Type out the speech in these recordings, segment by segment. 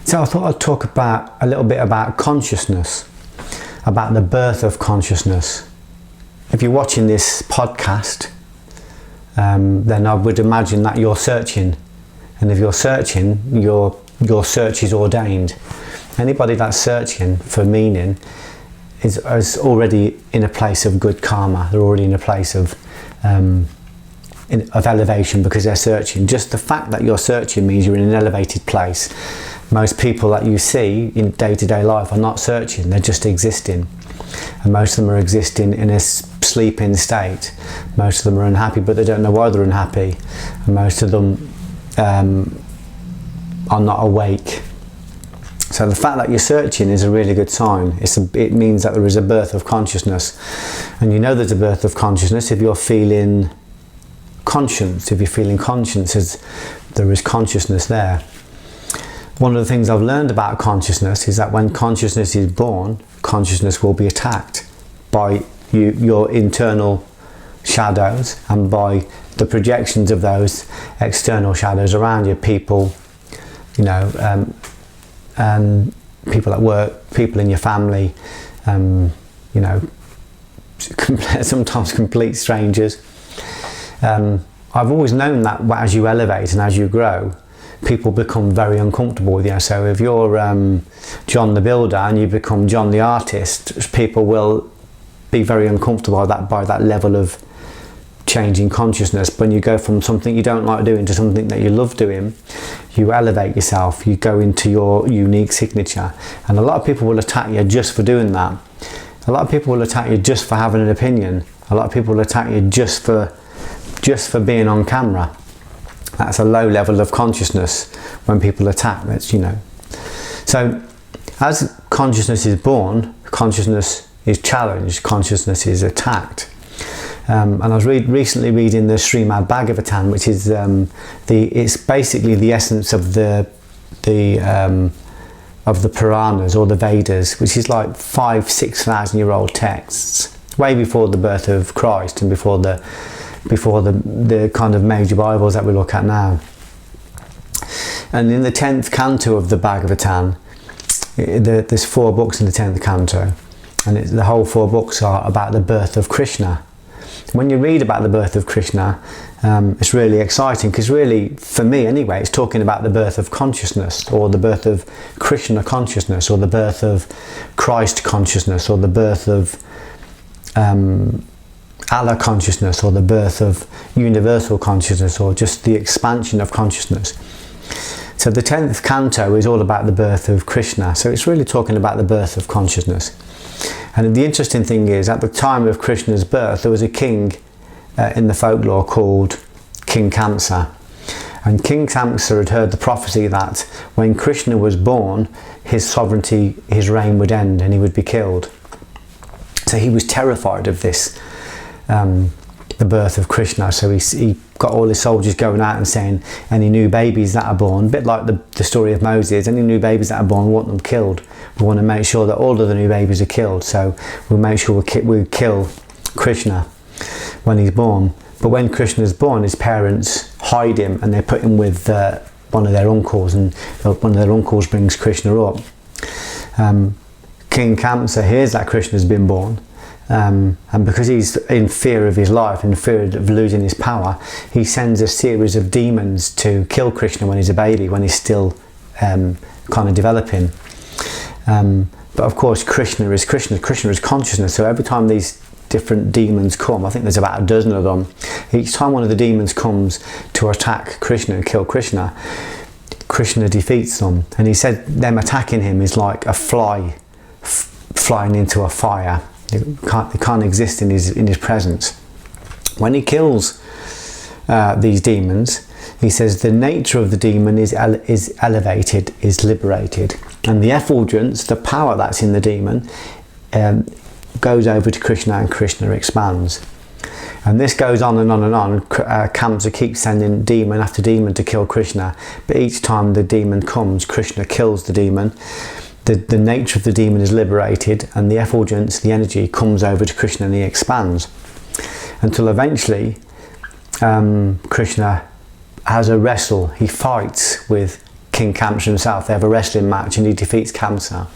So I thought I'd talk about a little bit about consciousness, about the birth of consciousness. If you're watching this podcast, then I would imagine that you're searching, and if you're searching, your search is ordained. Anybody that's searching for meaning is already in a place of good karma. They're already in a place of elevation because they're searching. Just the fact that you're searching means you're in an elevated place. Most people that you see in day-to-day life are not searching, they're just existing. And most of them are existing in a sleeping state. Most of them are unhappy, but they don't know why they're unhappy. And most of them are not awake. So the fact that you're searching is a really good sign. It means that there is a birth of consciousness. And you know there's a birth of consciousness if you're feeling conscience. If you're feeling conscience, there is consciousness there. One of the things I've learned about consciousness is that when consciousness is born, consciousness will be attacked by your internal shadows and by the projections of those external shadows around you. People, and people at work, people in your family, sometimes complete strangers. I've always known that as you elevate and as you grow, people become very uncomfortable with you. So if you're John the Builder and you become John the Artist, people will be very uncomfortable by that level of changing consciousness. When you go from something you don't like doing to something that you love doing, you elevate yourself, you go into your unique signature. And a lot of people will attack you just for doing that. A lot of people will attack you just for having an opinion. A lot of people will attack you just for being on camera. That's a low level of consciousness when people attack. So as consciousness is born, consciousness is challenged, consciousness is attacked. And I was recently reading the Srimad Bhagavatam, which is it's basically the essence of the Puranas or the Vedas, which is like 5,000-6,000 year old texts, way before the birth of Christ and before the kind of major Bibles that we look at now. And in the 10th canto of the Bhagavatam, there's 4 books in the 10th canto, and the whole 4 books are about the birth of Krishna. When you read about the birth of Krishna, it's really exciting, because really, for me anyway, it's talking about the birth of consciousness, or the birth of Krishna consciousness, or the birth of Christ consciousness, or the birth of Allah consciousness, or the birth of universal consciousness, or just the expansion of consciousness. So the 10th canto is all about the birth of Krishna. So it's really talking about the birth of consciousness. And the interesting thing is, at the time of Krishna's birth, there was a king in the folklore called King Kamsa. And King Kamsa had heard the prophecy that when Krishna was born, his sovereignty, his reign would end and he would be killed. So he was terrified of this, the birth of Krishna. So he got all his soldiers going out and saying, any new babies that are born, a bit like the story of Moses, any new babies that are born, we want them killed. We want to make sure that all of the new babies are killed. So we'll make sure we kill Krishna when he's born. But when Krishna is born, his parents hide him and they put him with one of their uncles, and one of their uncles brings Krishna up. King Kamsa hears that Krishna has been born, and because he's in fear of his life, in fear of losing his power, he sends a series of demons to kill Krishna when he's a baby, when he's still kind of developing. But of course, Krishna is consciousness. So every time these different demons come, I think there's about a dozen of them, each time one of the demons comes to attack Krishna and kill Krishna, Krishna defeats them. And he said them attacking him is like a fly flying into a fire. They can't exist in his presence. When he kills these demons, he says the nature of the demon is elevated, is liberated, and the effulgence, the power that's in the demon, goes over to Krishna, and Krishna expands. And this goes on and on and on. Kamsa keeps sending demon after demon to kill Krishna, but each time the demon comes, Krishna kills the demon. The nature of the demon is liberated, and the effulgence, the energy, comes over to Krishna and he expands. Until eventually Krishna has a wrestle. He fights with King Cancer himself. They have a wrestling match and he defeats Cancer.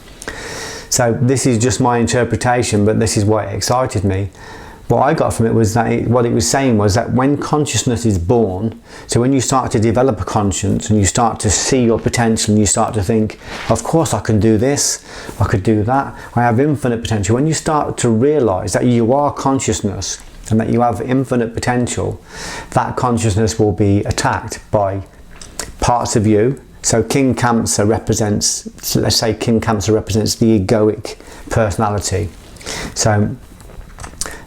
So this is just my interpretation, but this is why it excited me. What I got from it was that what it was saying was that when consciousness is born, so when you start to develop a conscience and you start to see your potential and you start to think, of course I can do this, I could do that, I have infinite potential. When you start to realise that you are consciousness and that you have infinite potential, that consciousness will be attacked by parts of you. So King Cancer represents, let's say King Cancer represents the egoic personality. So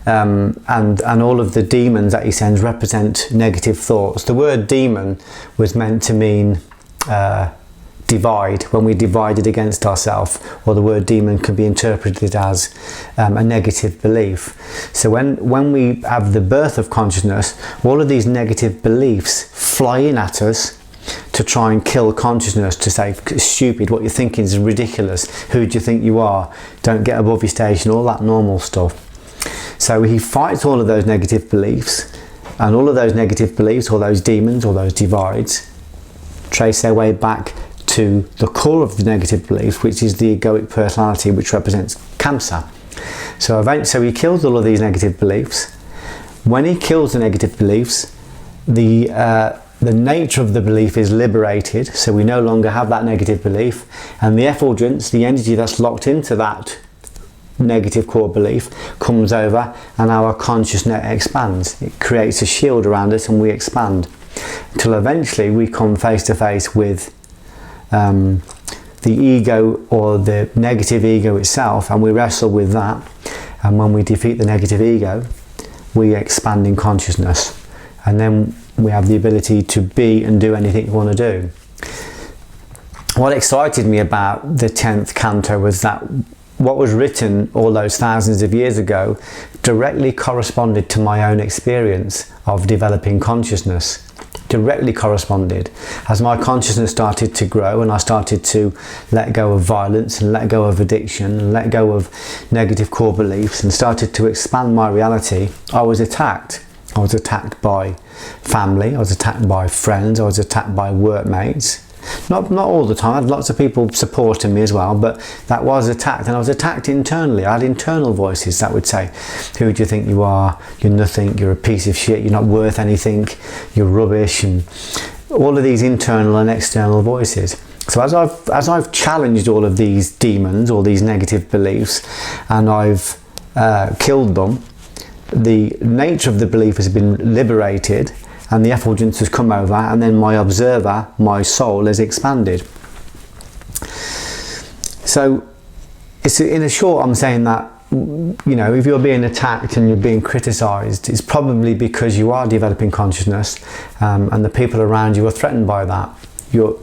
and all of the demons that he sends represent negative thoughts. The word demon was meant to mean divide, when we divided against ourselves, or the word demon can be interpreted as a negative belief. So when we have the birth of consciousness, all of these negative beliefs fly in at us to try and kill consciousness, to say, stupid, what you're thinking is ridiculous, who do you think you are, don't get above your station, all that normal stuff. So he fights all of those negative beliefs, and all of those negative beliefs, all those demons, all those divides, trace their way back to the core of the negative belief, which is the egoic personality, which represents Cancer. So he kills all of these negative beliefs. When he kills the negative beliefs, the nature of the belief is liberated, so we no longer have that negative belief, and the effulgence, the energy that's locked into that negative core belief, comes over and our consciousness expands. It creates a shield around us and we expand until eventually we come face to face with the ego, or the negative ego itself, and we wrestle with that, and when we defeat the negative ego we expand in consciousness, and then we have the ability to be and do anything we want to do. What excited me about the 10th canto was that what was written all those thousands of years ago directly corresponded to my own experience of developing consciousness. Directly corresponded. As my consciousness started to grow and I started to let go of violence and let go of addiction and let go of negative core beliefs and started to expand my reality, I was attacked. I was attacked by family, I was attacked by friends, I was attacked by workmates. Not all the time, I had lots of people supporting me as well, but that was attacked, and I was attacked internally. I had internal voices that would say, who do you think you are? You're nothing, you're a piece of shit, you're not worth anything, you're rubbish, and all of these internal and external voices. So as I've challenged all of these demons, all these negative beliefs, and I've killed them, the nature of the belief has been liberated, and the effulgence has come over, and then my observer, my soul, has expanded. So it's in a short, I'm saying that, you know, if you're being attacked and you're being criticised, it's probably because you are developing consciousness, and the people around you are threatened by that.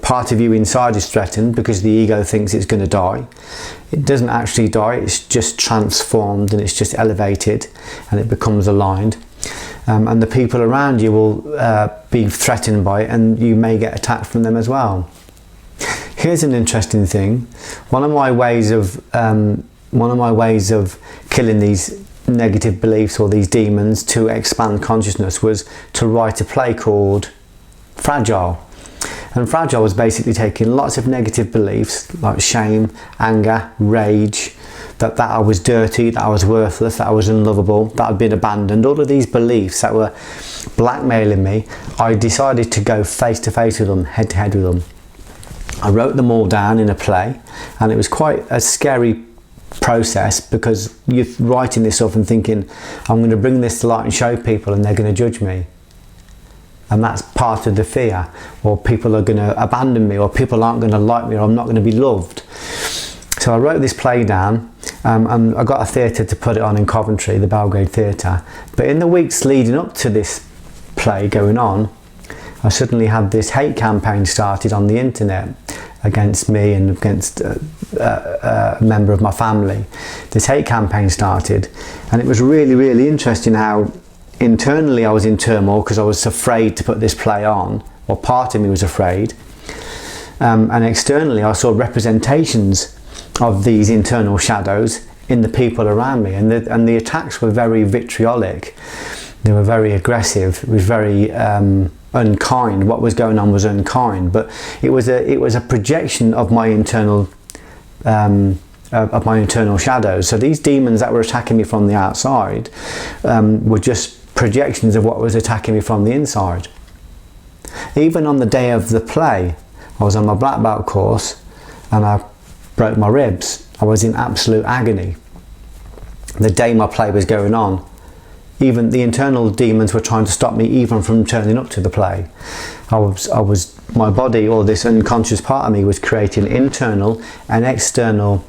Part of you inside is threatened because the ego thinks it's going to die. It doesn't actually die, it's just transformed and it's just elevated and it becomes aligned. And the people around you will be threatened by it, and you may get attacked from them as well. Here's an interesting thing. One of my ways of killing these negative beliefs or these demons to expand consciousness was to write a play called Fragile. And Fragile was basically taking lots of negative beliefs like shame, anger, rage, that I was dirty, that I was worthless, that I was unlovable, that I'd been abandoned, all of these beliefs that were blackmailing me. I decided to go face to face with them, head to head with them. I wrote them all down in a play, and it was quite a scary process because you're writing this off and thinking, I'm going to bring this to light and show people and they're going to judge me. And that's part of the fear, or people are going to abandon me, or people aren't going to like me, or I'm not going to be loved. So I wrote this play down, and I got a theatre to put it on in Coventry, the Belgrade Theatre. But in the weeks leading up to this play going on, I suddenly had this hate campaign started on the internet against me and against a member of my family. This hate campaign started, and it was really, really interesting how internally I was in turmoil because I was afraid to put this play on, or part of me was afraid, and externally I saw representations of these internal shadows in the people around me, and the attacks were very vitriolic. They were very aggressive. It was very unkind. What was going on was unkind, but it was a projection of my internal shadows. So these demons that were attacking me from the outside were just projections of what was attacking me from the inside. Even on the day of the play, I was on my black belt course and I broke my ribs. I was in absolute agony. The day my play was going on, even the internal demons were trying to stop me even from turning up to the play. My body, or this unconscious part of me, was creating internal and external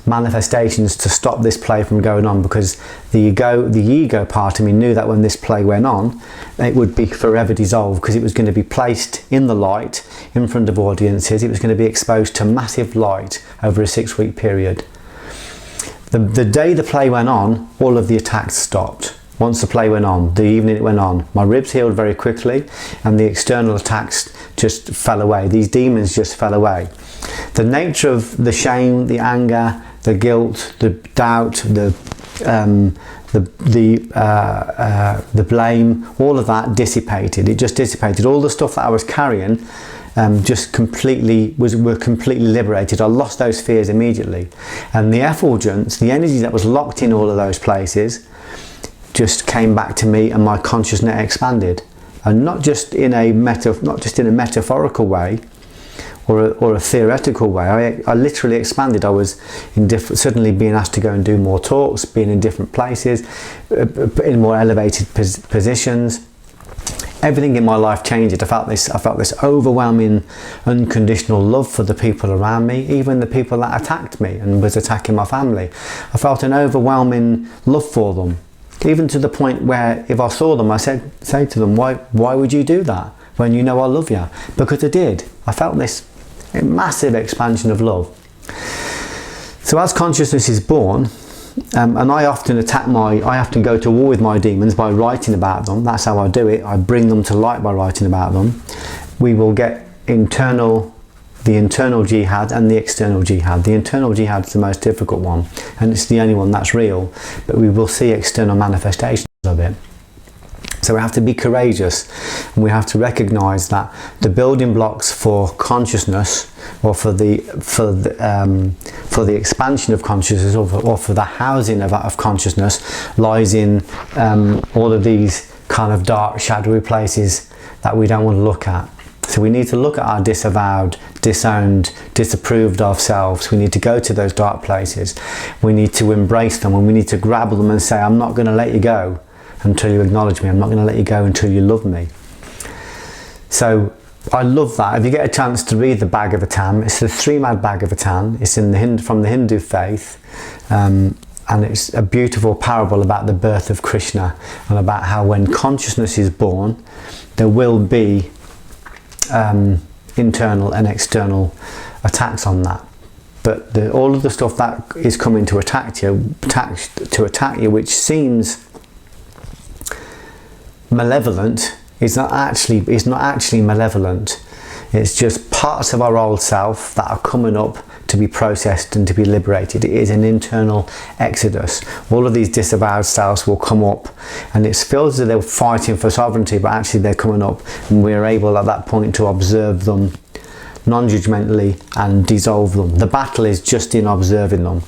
manifestations to stop this play from going on, because the ego part of me knew that when this play went on, it would be forever dissolved, because it was going to be placed in the light in front of audiences. It was going to be exposed to massive light over a 6-week period. The day the play went on, all of the attacks stopped. Once the play went on, the evening it went on, my ribs healed very quickly and the external attacks just fell away. These demons just fell away. The nature of the shame, the anger, the guilt, the doubt, the blame, all of that dissipated. It just dissipated. All the stuff that I was carrying just were completely liberated. I lost those fears immediately, and the effulgence, the energy that was locked in all of those places, just came back to me, and my consciousness expanded, and not just in a metaphorical way or a theoretical way. I literally expanded. I was suddenly being asked to go and do more talks, being in different places, in more elevated positions. Everything in my life changed. I felt this overwhelming unconditional love for the people around me, even the people that attacked me and was attacking my family. I felt an overwhelming love for them, even to the point where if I saw them, I say to them, why would you do that when you know I love you? Because I did. I felt this massive expansion of love. So as consciousness is born, and I often go to war with my demons by writing about them. That's how I do it. I bring them to light by writing about them. We will get the internal jihad and the external jihad. The internal jihad is the most difficult one, and it's the only one that's real, but we will see external manifestations of it. So we have to be courageous, and we have to recognize that the building blocks for consciousness, or for the expansion of consciousness, or for the housing of consciousness, lies in all of these kind of dark, shadowy places that we don't want to look at. So we need to look at our disavowed, disowned, disapproved of selves. We need to go to those dark places. We need to embrace them, and we need to grab them and say, I'm not going to let you go until you acknowledge me. I'm not going to let you go until you love me. So I love that. If you get a chance to read the Bhagavatam, it's the Srimad Bhagavatam. It's from the Hindu faith, and it's a beautiful parable about the birth of Krishna, and about how when consciousness is born, there will be internal and external attacks on that. But all of the stuff that is coming to attack you, which seems malevolent, is not actually malevolent. It's just parts of our old self that are coming up to be processed and to be liberated. It is an internal exodus. All of these disavowed selves will come up, and it feels as though they're fighting for sovereignty, but actually they're coming up, and we're able at that point to observe them non-judgmentally and dissolve them. The battle is just in observing them.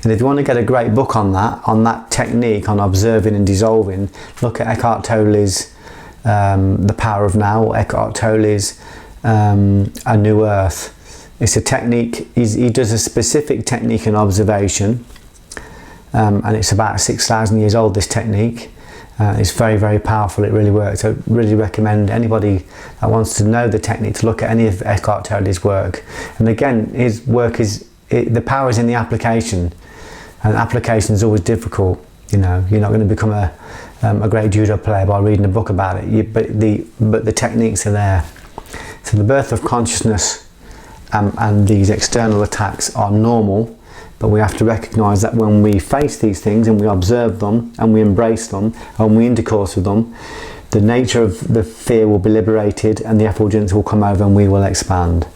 And if you want to get a great book on that technique, on observing and dissolving, look at Eckhart Tolle's The Power of Now, or Eckhart Tolle's A New Earth. It's a technique. He does a specific technique in observation, and it's about 6,000 years old, this technique. It's very, very powerful. It really works. I really recommend anybody that wants to know the technique to look at any of Eckhart Tolle's work. And again, his work the power is in the application, and application is always difficult. You know, you're not going to become a great judo player by reading a book about it. But the techniques are there. So the birth of consciousness and these external attacks are normal, but we have to recognize that when we face these things and we observe them and we embrace them and we intercourse with them, the nature of the fear will be liberated and the effulgence will come over and we will expand.